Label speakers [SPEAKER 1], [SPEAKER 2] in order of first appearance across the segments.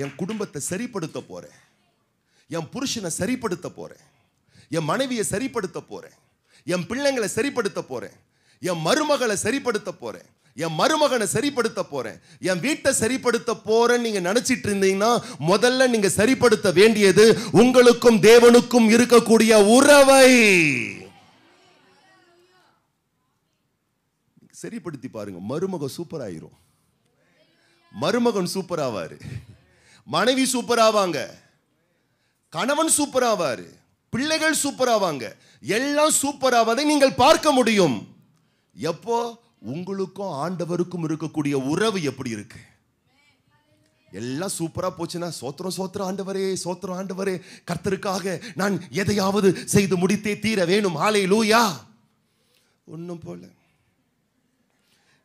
[SPEAKER 1] என் குடும்பத்தை சரிப்படுத்த போறேன், என் புருஷனை சரிப்படுத்த போறேன், என் மனைவியை சரிப்படுத்த போறேன், என் பிள்ளைங்களை சரிப்படுத்த போறேன், என் மருமகளை சரிப்படுத்த போறேன், என் மருமகனை சரிப்படுத்த போறேன், என் வீட்டை சரிப்படுத்த போறேன்னு நீங்க நினைச்சிட்டு இருந்தீங்கன்னா முதல்ல நீங்க சரிப்படுத்த வேண்டியது உங்களுக்கும் தேவனுக்கும் இருக்கக்கூடிய உறவை சரிப்படுத்தி பாருங்க. மருமகன் சூப்பர் ஆயிரும், மருமகன் சூப்பர் ஆவாரு, மனைவி சூப்பர் ஆவாங்க, கணவன் சூப்பர் ஆவாரு, பிள்ளைகள் சூப்பர் ஆவாங்க, எல்லாம் சூப்பர் ஆவதை நீங்கள் பார்க்க முடியும். எப்போ? உங்களுக்கும் ஆண்டவருக்கும் இருக்கக்கூடிய உறவு எப்படி இருக்கு? எல்லாம் சூப்பரா போச்சுன்னா சோத்திரம் சோத்திரம் ஆண்டவரே, சோத்திரம் ஆண்டவரே, கர்த்தருக்காக நான் எதையாவது செய்து முடித்தே தீர வேணும், ஹல்லேலூயா. ஒன்னும் போல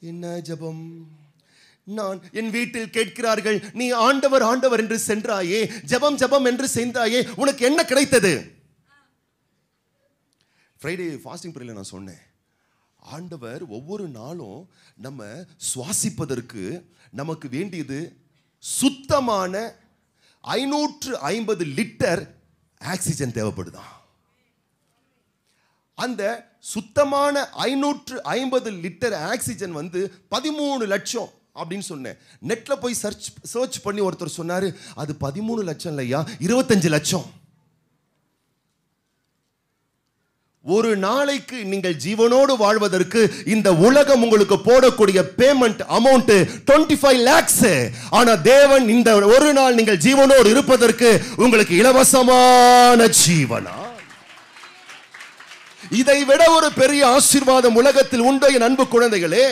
[SPEAKER 1] என்ன ஜெபம்? நான் என் வீட்டில் கேட்கிறார்கள், நீ ஆண்டவர் ஆண்டவர் என்று சென்றாயே, ஜெபம் ஜெபம் என்று சென்றாயே, உனக்கு என்ன கிடைத்தது? ஃப்ரைடே ஃபாஸ்டிங் பிரேயர்ல நான் சொன்னேன், ஆண்டவர் ஒவ்வொரு நாளும் நம்ம சுவாசிப்பதற்கு நமக்கு வேண்டியது சுத்தமான 550 லிட்டர் ஆக்சிஜன் தேவைப்படுதான். அந்த சுத்தமான 550 லிட்டர் ஆக்சிஜன் 13 லட்சம் அப்படின்னு சொன்னேன். நெட்ல போய் சர்ச் பண்ணி ஒருத்தர் சொன்னாரு, அது 13 லட்சம் இல்லையா, 25 லட்சம். ஒரு நாளைக்கு நீங்கள் ஜீவனோடு வாழ்வதற்கு இந்த உலகம் உங்களுக்கு போடக்கூடிய பேமெண்ட் அமௌண்ட் 25 lakhs. ஆனா தேவன் இந்த ஒரு நாள் நீங்கள் ஜீவனோடு இருப்பதற்கு உங்களுக்கு இலவசமான ஜீவனா. இதை விட ஒரு பெரிய ஆசீர்வாதம் உலகத்தில் உண்டோ என் அன்பு குழந்தைகளே?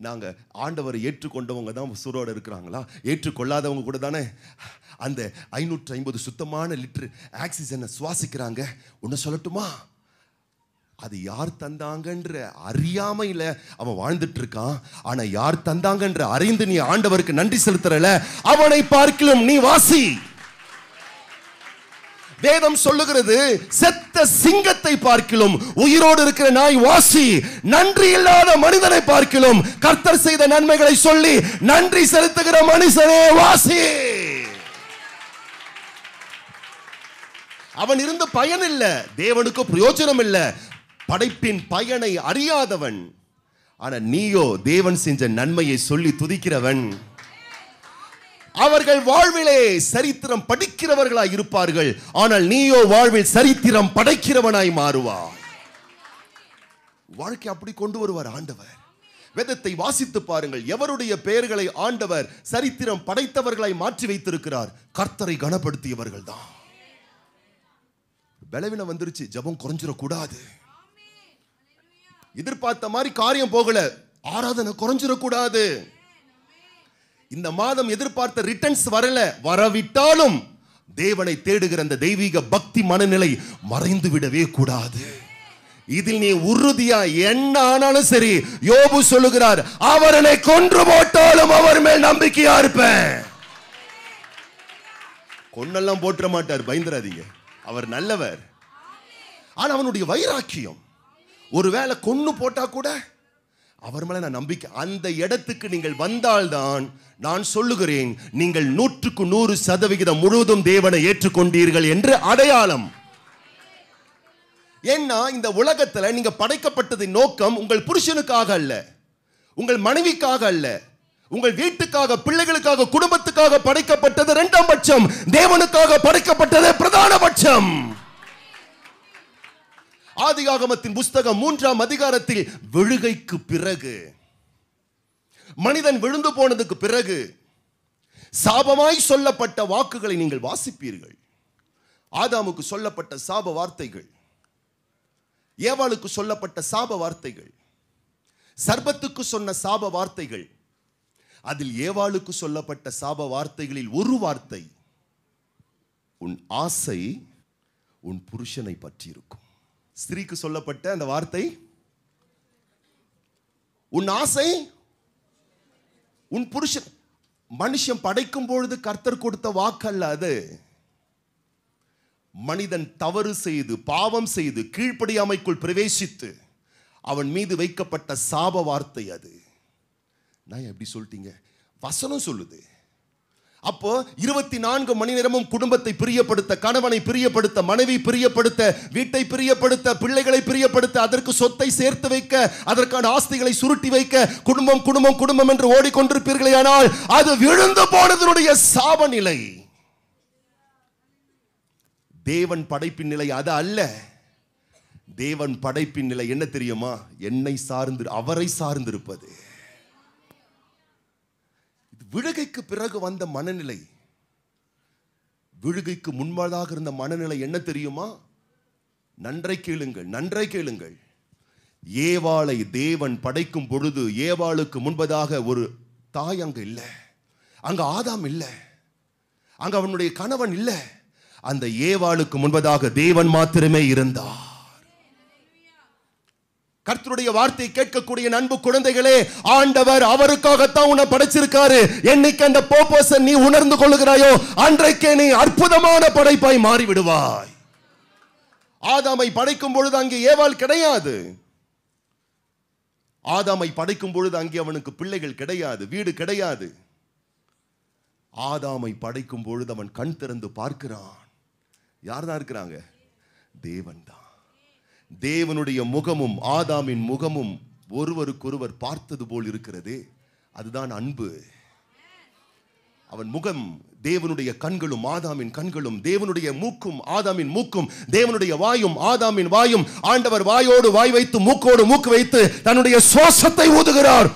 [SPEAKER 1] நாங்க ஆண்டவரை ஏற்றுக்கொண்டவங்க தான் சுரோட இருக்கிறாங்களா? ஏற்றுக்கொள்ளாதவங்க கூட தானே அந்த 550 சுத்தமான லிட்டர் ஆக்சிஜனை சுவாசிக்கிறாங்க. ஒன்னு சொல்லட்டுமா? அது யார் தந்தாங்கன்ற அறியாமையில அவன் வாழ்ந்துட்டு இருக்கான். ஆனா யார் தந்தாங்கன்ற அறிந்து நீ ஆண்டவருக்கு நன்றி செலுத்துறல, அவனை பார்க்கிலும் நீ வாசி. வேதம் சொல்லுகிறது, செத்த சிங்கத்தை பார்க்கிலும் உயிரோடு இருக்கிற நாய் வாசி. நன்றி இல்லாத மனிதனை பார்க்கிலும் கர்த்தர் செய்த நன்மைகளை சொல்லி நன்றி செலுத்துகிற மனுஷனே வாசி. அவன் இருந்த பயன் இல்ல, தேவனுக்கு பிரயோஜனம் இல்ல, படைப்பின் பயனை அறியாதவன். ஆனா நீயோ தேவன் செஞ்ச நன்மையை சொல்லி துதிக்கிறவன். அவர்கள் வாழ்விலே சரித்திரம் படிக்கிறவர்களாய் இருப்பார்கள், ஆனால் நீயோ வாழ்வில் சரித்திரம் படைக்கிறவனாய் மாறுவார். வாழ்க்கை அப்படி கொண்டு வருவார் ஆண்டவர். வேதத்தை வாசித்து பாருங்கள், எவருடைய பெயர்களை ஆண்டவர் சரித்திரம் படைத்தவர்களாய் மாற்றி வைத்திருக்கிறார்? கர்த்தரை கனப்படுத்தியவர்கள் தான். பலவீனம் வந்துருச்சு, ஜெபம் குறைஞ்சிடக்கூடாது. எதிர்பார்த்த மாதிரி காரியம் போகல, ஆராதனை குறைஞ்சிடக்கூடாது. இந்த மாதம் எதிர்பார்த்த ரிட்டர்ன்ஸ் வரல, வரவிட்டாலும் தேவனை தேடுகிற அந்த தெய்வீக பக்தி மனநிலை மறைந்து விடவே கூடாது. இதில் நீ உறுதியா என்ன ஆனாலும் சரி, யோபு சொல்லுகிறார், அவர் என்னை கொன்று போட்டாலும் அவர் மேல் நம்பிக்கையா இருப்பேன். கொன்னெல்லாம் போட்டுற மாட்டார், பயந்துராதீங்க, அவர் நல்லவர். ஆனா அவனுடைய வைராக்கியம், ஒருவேளை கொன்னு போட்டா கூட அவர் மேல நான் நம்பிக்கை. அந்த இடத்துக்கு நீங்கள் வந்தால்தான் நான் சொல்லுகிறேன், நீங்கள் 100% முழுவதும் தேவனை ஏற்றுக்கொண்டீர்கள் என்று அடையாளம். ஏன்னா இந்த உலகத்துல நீங்க படைக்கப்பட்டதின் நோக்கம் உங்கள் புருஷனுக்காக அல்ல, உங்கள் மனைவிக்காக அல்ல, உங்கள் வீட்டுக்காக, பிள்ளைகளுக்காக, குடும்பத்துக்காக படைக்கப்பட்டது 2ஆம் பட்சம். தேவனுக்காக படைக்கப்பட்டது பிரதான பட்சம். ஆதியாகமத்தின் புஸ்தகம் 3ஆம் அதிகாரத்தில் விழுகைக்கு பிறகு, மனிதன் விழுந்து போனதுக்கு பிறகு சாபமாய் சொல்லப்பட்ட வாக்குகளை நீங்கள் வாசிப்பீர்கள். ஆதாமுக்கு சொல்லப்பட்ட சாப வார்த்தைகள், ஏவாளுக்கு சொல்லப்பட்ட சாப வார்த்தைகள், சர்பத்துக்கு சொன்ன சாப வார்த்தைகள். அதில் ஏவாளுக்கு சொல்லப்பட்ட சாப வார்த்தைகளில் ஒரு வார்த்தை, உன் ஆசை உன் புருஷனை பற்றி இருக்கும். ஸ்திரீக்கு சொல்லப்பட்ட அந்த வார்த்தை, உன் ஆசை உன் புருஷன். மனுஷன் படைக்கும் பொழுது கர்த்தர் கொடுத்த வாக்கு அல்ல அது. மனிதன் தவறு செய்து, பாவம் செய்து, கீழ்ப்படியாமைக்குள் பிரவேசித்து அவன் மீது வைக்கப்பட்ட சாப வார்த்தை அது. நான் எப்படி சொல்லிட்டீங்க? வசனம் சொல்லுது. அப்போ 24 மணி நேரமும் குடும்பத்தை பிரியப்படுத்த, கணவனை பிரியப்படுத்த, மனைவி பிரியப்படுத்த, வீட்டை பிரியப்படுத்த, பிள்ளைகளை பிரியப்படுத்த, அதற்கு சொத்தை சேர்த்து வைக்க, அதற்கான ஆஸ்திகளை சுருட்டி வைக்க, குடும்பம் குடும்பம் குடும்பம் என்று ஓடிக்கொண்டிருப்பீர்களே, ஆனால் அது விழுந்து போனதனுடைய சாப நிலை. தேவன் படைப்பின் நிலை அது அல்ல. தேவன் படைப்பின் நிலை என்ன தெரியுமா? என்னை சார்ந்து, அவரை சார்ந்திருப்பது. விழுகைக்கு பிறகு வந்த மனநிலை, விழுகைக்கு முன்பதாக இருந்த மனநிலை என்ன தெரியுமா? நன்றை கேளுங்கள், நன்றை கேளுங்கள். ஏவாளை தேவன் படைக்கும் பொழுது ஏவாளுக்கு முன்பதாக ஒரு தாய் அங்க இல்ல, அங்க ஆதாம் இல்ல, அங்க அவனுடைய கணவன் இல்ல. அந்த ஏவாளுக்கு முன்பதாக தேவன் மாத்திரமே இருந்தார். கர்த்தருடைய வார்த்தை கேட்கக்கூடிய அன்பு குழந்தைகளே, ஆண்டவர் அவருக்காகத்தான் உன்னை படைச்சிருக்காரு. என்னைக்கு அந்த பர்பஸை நீ உணர்ந்து கொள்ளுகிறாயோ, அன்றைக்கே நீ அற்புதமான படைப்பாய் மாறிவிடுவாய். ஆதாமை படைக்கும் பொழுது அங்கே ஏவாள் கிடையாது. ஆதாமை படைக்கும் பொழுது அங்கே அவனுக்கு பிள்ளைகள் கிடையாது, வீடு கிடையாது. ஆதாமை படைக்கும் பொழுது அவன் கண் திறந்து பார்க்கிறான். யார் தான் இருக்கிறாங்க? தேவன் தான். தேவனுடைய முகமும் ஆதாமின் முகமும் ஒருவருக்கொருவர் பார்த்தது போல் இருக்கிறது. அதுதான் அன்பு. அவன் முகம் தேவனுடைய கண்களும் ஆதாமின் கண்களும், தேவனுடைய மூக்கும் ஆதாமின் மூக்கும், தேவனுடைய வாயும் ஆதாமின் வாயும். ஆண்டவர் வாயோடு வாய் வைத்து மூக்கோடு மூக்கு வைத்து தன்னுடைய சுவாசத்தை ஊதுகிறார்.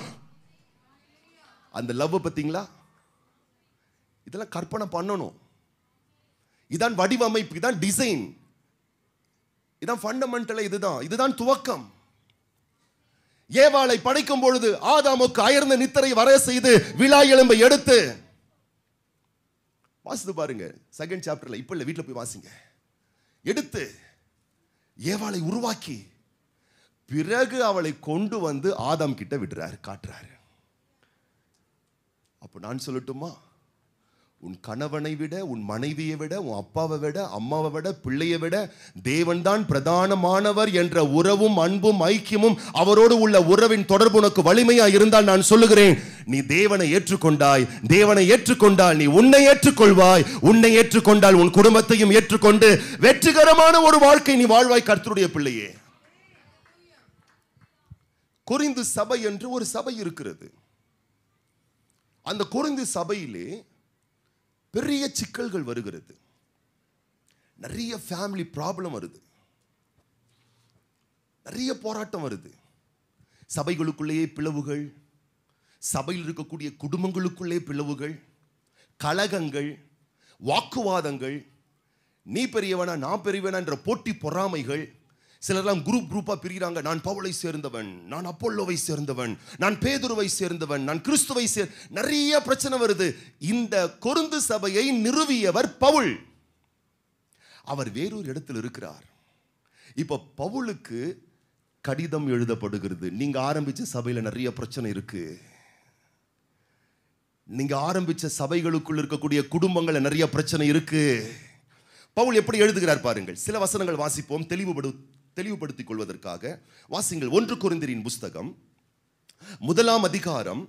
[SPEAKER 1] அந்த லவ் பார்த்தீங்களா? இதெல்லாம் கற்பனை பண்ணணும். இதான் வடிவமைப்பு, இதான் டிசைன், இதான் ஃபண்டமெண்டல். இதுதான் துவக்கம். ஏவாளை படைக்கும் பொழுது ஆதாமுக்கு அயர்ந்த நித்திரை வர செய்து விழா எலும்பை எடுத்து, வாசித்து பாருங்க, செகண்ட் சாப்டர்ல, இப்ப இல்ல, வீட்டுல போய் வாசிங்க. எடுத்து ஏவாளை உருவாக்கி பிறகு அவளை கொண்டு வந்து ஆதாம் கிட்ட விடுறாரு, காட்டுறாரு. அப்ப நான் சொல்லட்டுமா, உன் கணவனை விட, உன் மனைவியை விட, உன் அப்பாவை விட, அம்மாவை விட, பிள்ளையை விட தேவன் தான் பிரதானமானவர் என்ற உறவும் அன்பும் ஐக்கியமும் அவரோடு உள்ள உறவின் தொடர்பு உனக்கு வலிமையா இருந்தால் நான் சொல்லுகிறேன், நீ தேவனை ஏற்றுக்கொண்டாய். தேவனை ஏற்றுக்கொண்டால் நீ உன்னை ஏற்றுக்கொள்வாய். உன்னை ஏற்றுக்கொண்டால் உன் குடும்பத்தையும் ஏற்றுக்கொண்டு வெற்றிகரமான ஒரு வாழ்க்கை நீ வாழ்வாய். கர்த்தருடைய பிள்ளையே, கொரிந்து சபை என்று ஒரு சபை இருக்கிறது. அந்த கொரிந்து சபையிலே பெரிய சிக்கல்கள் வருகிறது. நிறைய ஃபேமிலி ப்ராப்ளம் வருது, நிறைய போராட்டம் வருது. சபைகளுக்குள்ளேயே பிளவுகள், சபையில் இருக்கக்கூடிய குடும்பங்களுக்குள்ளே பிளவுகள், கலகங்கள், வாக்குவாதங்கள், நீ பெரியவனா நான் பெரியவனா என்ற போட்டி பொறாமைகள். சிலர்லாம் குரூப்பா பிரிகிறாங்க. நான் பவுலை சேர்ந்தவன், நான் அப்போல்லோவை சேர்ந்தவன், நான் பேதுருவை சேர்ந்தவன், நான் கிறிஸ்துவை நிறைய பிரச்சனை வருது. இந்த கொரிந்து சபையை நிறுவியவர் பவுல். அவர் வேறொரு இடத்தில் இருக்கிறார். இப்ப பவுலுக்கு கடிதம் எழுதப்படுகிறது. நீங்க ஆரம்பிச்ச சபையில நிறைய பிரச்சனை இருக்கு. நீங்க ஆரம்பிச்ச சபைகளுக்குள் இருக்கக்கூடிய குடும்பங்கள்ல நிறைய பிரச்சனை இருக்கு. பவுல் எப்படி எழுதுகிறார் பாருங்கள். சில வசனங்கள் வாசிப்போம், தெளிவுபடுத்திக் கொள்வதற்காக. வாசிங்கள். 1 கொரிந்தியரின் புஸ்தகம் 1ஆம் அதிகாரம்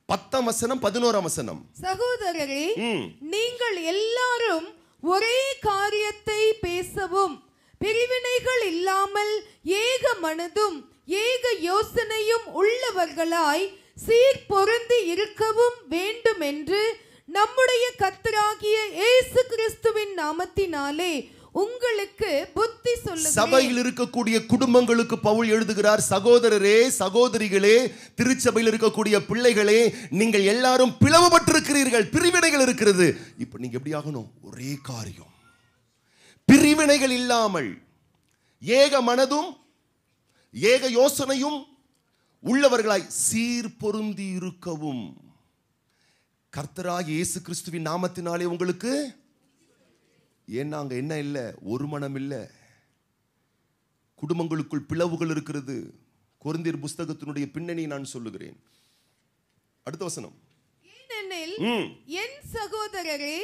[SPEAKER 1] 10ஆம் வசனம் 11ஆம் வசனம்.
[SPEAKER 2] சகோதரரே, நீங்கள் எல்லாரும் ஒரே காரியத்தை பேசவும், பிரிவினைகள் இல்லாமல் ஏக மனதும் ஏக யோசனையும் உள்ளவர்களாய் சீர் பொருந்தி இருக்கவும் வேண்டும் என்று நம்முடைய கர்த்தராகிய இயேசு கிறிஸ்துவின் நாமத்தினாலே உங்களுக்கு புத்தி சொல்லுகிறேன்.
[SPEAKER 1] சபையில் இருக்கக்கூடிய குடும்பங்களுக்கு பவுல் எழுதுகிறார். சகோதரரே, சகோதரிகளே, திருச்சபையில் இருக்கக்கூடிய பிள்ளைகளே, நீங்கள் எல்லாரும் பிளவுபட்டிருக்கிறீர்கள், பிரிவினைகள் இருக்கிறது. இப்ப நீங்க எப்படி ஆகணும்? ஒரே காரியம், பிரிவினைகள் இல்லாமல் ஏக மனதும் ஏக யோசனையும் உள்ளவர்களாய் சீர் பொருந்தி இருக்கவும். கர்த்தராகிய இயேசு கிறிஸ்துவின் நாமத்தினாலே உங்களுக்கு. ஏன்னா அங்க என்ன இல்லை? ஒரு மனம் இல்லை. குடும்பங்களுக்குள் பிளவுகள் இருக்கிறது. கொரிந்தியர் புஸ்தகத்தினுடைய பின்னணி நான் சொல்லுகிறேன். அடுத்த வசனம்.
[SPEAKER 2] என் சகோதரரே,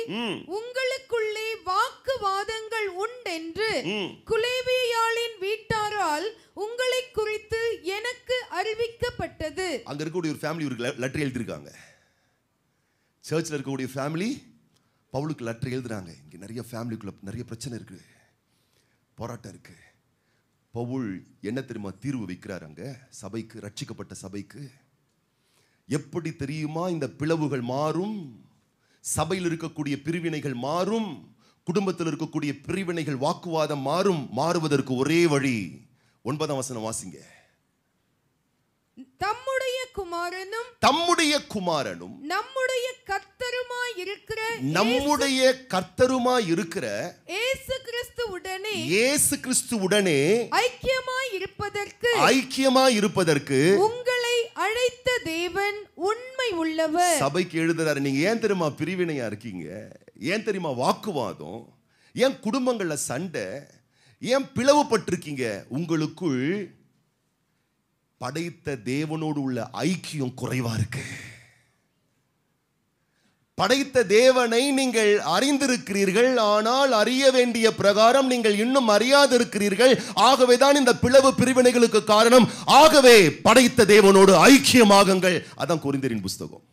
[SPEAKER 2] உங்களுக்குள்ளே வாக்குவாதங்கள் உண்டென்று குலேவியாளின் வீட்டாரால் உங்களை குறித்து எனக்கு அறிவிக்கப்பட்டது.
[SPEAKER 1] அங்க இருக்கக்கூடிய ஒரு ஃபேமிலி ஒரு லெட்டர் எழுதியிருக்காங்க. சர்ச்சில் இருக்கக்கூடிய ஃபேமிலி பவுலுக்கு லெட்டர் எழுதுறாங்க. இங்கே நிறைய ஃபேமிலிக்குள்ள நிறைய பிரச்சனை இருக்கு, போராட்டம் இருக்கு. பவுல் என்ன தெரியுமா தீர்வு வைக்கிறார் அங்க சபைக்கு, ரட்சிக்கப்பட்ட சபைக்கு? எப்படி தெரியுமா இந்த பிளவுகள் மாறும்? சபையில் இருக்கக்கூடிய பிரிவினைகள் மாறும், குடும்பத்தில் இருக்கக்கூடிய பிரிவினைகள், வாக்குவாதம் மாறும். மாறுவதற்கு ஒரே வழி, 9ஆம் வசனம் வாசிங்க.
[SPEAKER 2] தம்முடைய குமாரனும் நம்முடைய கர்த்தருமாய் இருக்கிற இயேசு கிறிஸ்துவுடனே ஐக்கியமாய் இருப்பதற்கு உங்களை அழைத்த தேவன் உண்மை உள்ளவர்.
[SPEAKER 1] சபைக்கு எழுதுறாரு, நீங்க ஏன் தெரியுமா பிரிவினையா இருக்கீங்க? ஏன் தெரியுமா வாக்குவாதம்? ஏன் குடும்பங்கள்ல சண்டை? ஏன் பிளவுபட்டிருக்கீங்க? உங்களுக்குள் படைத்த தேவனோடு உள்ள ஐக்கியம் குறைவா இருக்கு. படைத்த தேவனை நீங்கள் அறிந்திருக்கிறீர்கள், ஆனால் அறிய வேண்டிய பிரகாரம் நீங்கள் இன்னும் அறியாதிருக்கிறீர்கள். ஆகவேதான் இந்த பிளவு பிரிவினைகளுக்கு காரணம். ஆகவே படைத்த தேவனோடு ஐக்கியமாகுங்கள். அதான் கொரிந்தியரின் புஸ்தகம்.